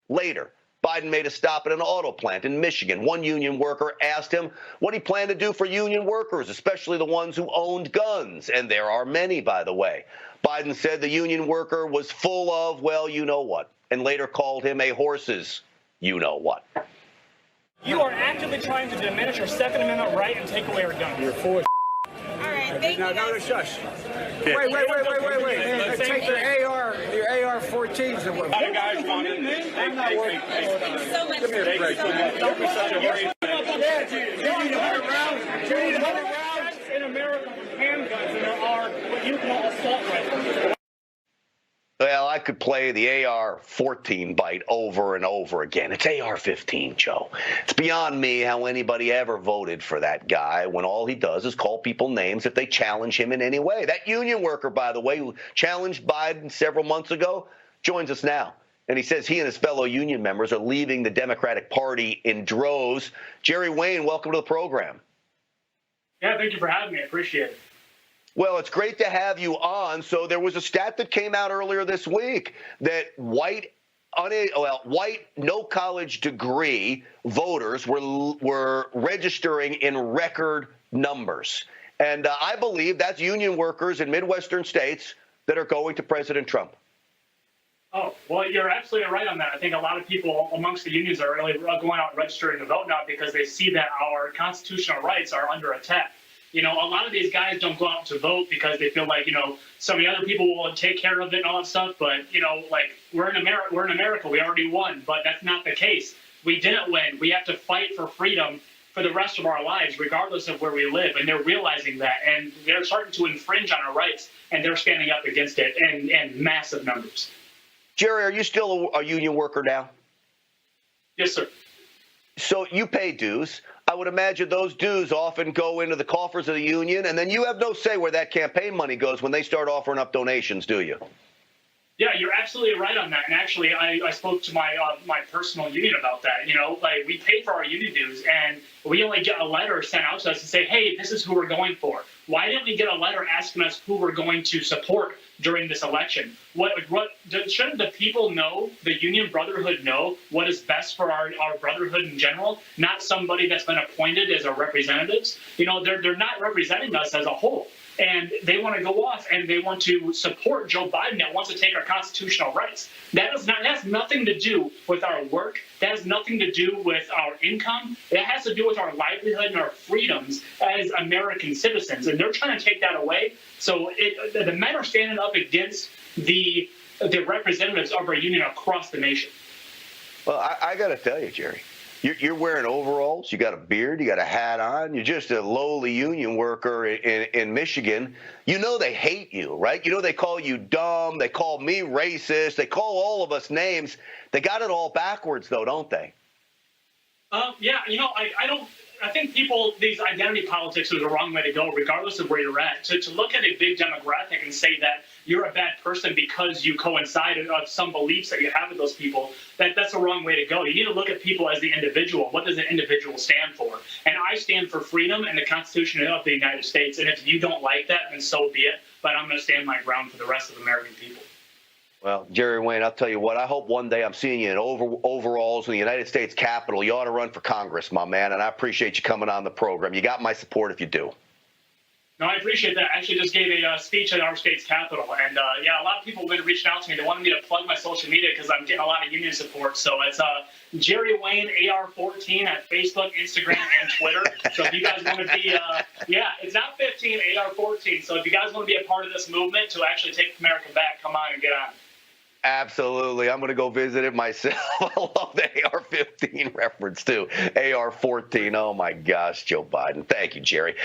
Later, Biden made a stop at an auto plant in Michigan. One union worker asked him what he planned to do for union workers, especially the ones who owned guns. And there are many, by the way. Biden said the union worker was full of, well, you know what, and later called him a horse's you know what. You are actively trying to diminish our Second Amendment right and take away our guns. You're full of All right, thank you. No, shush. Wait. Hey, take your AR-14s away. Other guys want it. I'm not worried. Thank you so much. Give me a break. Don't be such a worry. You need 100 rounds. You need 100 rounds. In America with handguns, and there are what you call assault rifles. Well, I could play the AR-14 bite over and over again. It's AR-15, Joe. It's beyond me how anybody ever voted for that guy when all he does is call people names if they challenge him in any way. That union worker, by the way, who challenged Biden several months ago, joins us now. And he says he and his fellow union members are leaving the Democratic Party in droves. Jerry Wayne, welcome to the program. Yeah, thank you for having me. I appreciate it. Well, it's great to have you on. So there was a stat that came out earlier this week that white, no college degree voters were registering in record numbers. And I believe that's union workers in Midwestern states that are going to President Trump. Oh, well, you're absolutely right on that. I think a lot of people amongst the unions are really going out and registering to vote now because they see that our constitutional rights are under attack. You know, a lot of these guys don't go out to vote because they feel like, you know, some of the other people will take care of it and all that stuff. But, you know, like we're in America. We already won. But that's not the case. We didn't win. We have to fight for freedom for the rest of our lives, regardless of where we live. And they're realizing that. And they're starting to infringe on our rights. And they're standing up against it in massive numbers. Jerry, are you still a union worker now? Yes, sir. So you pay dues. I would imagine those dues often go into the coffers of the union, and then you have no say where that campaign money goes when they start offering up donations, do you? Yeah, you're absolutely right on that. And actually, I spoke to my personal union about that. You know, like we pay for our union dues, and we only get a letter sent out to us to say, hey, this is who we're going for. Why didn't we get a letter asking us who we're going to support during this election? Shouldn't the people know, the union brotherhood know what is best for our brotherhood in general, not somebody that's been appointed as our representatives? You know, they're not representing us as a whole. And they want to go off and they want to support Joe Biden that wants to take our constitutional rights. That has nothing to do with our work. That has nothing to do with our income. It has to do with our livelihood and our freedoms as American citizens. And they're trying to take that away. So the men are standing up against the representatives of our union across the nation. Well, I got to tell you, Jerry. You're wearing overalls, you got a beard, you got a hat on, you're just a lowly union worker in Michigan. You know they hate you, right? You know they call you dumb, they call me racist, they call all of us names. They got it all backwards, though, don't they? Yeah, you know, I think these identity politics is the wrong way to go, regardless of where you're at. To look at a big demographic and say that you're a bad person because you coincide of some beliefs that you have with those people, that's the wrong way to go. You need to look at people as the individual. What does the individual stand for? And I stand for freedom and the Constitution of the United States. And if you don't like that, then so be it. But I'm going to stand my ground for the rest of the American people. Well, Jerry Wayne, I'll tell you what, I hope one day I'm seeing you in overalls in the United States Capitol. You ought to run for Congress, my man, and I appreciate you coming on the program. You got my support if you do. No, I appreciate that. I actually just gave a speech at our state's Capitol, and yeah, a lot of people have been reaching out to me. They wanted me to plug my social media because I'm getting a lot of union support. So it's Jerry Wayne AR-14 at Facebook, Instagram, and Twitter. So if you guys want to be, yeah, it's not 15, AR-14. So if you guys want to be a part of this movement to actually take America back, come on and get on. Absolutely. I'm going to go visit it myself. I love the AR-15 reference, too. AR-14. Oh, my gosh, Joe Biden. Thank you, Jerry.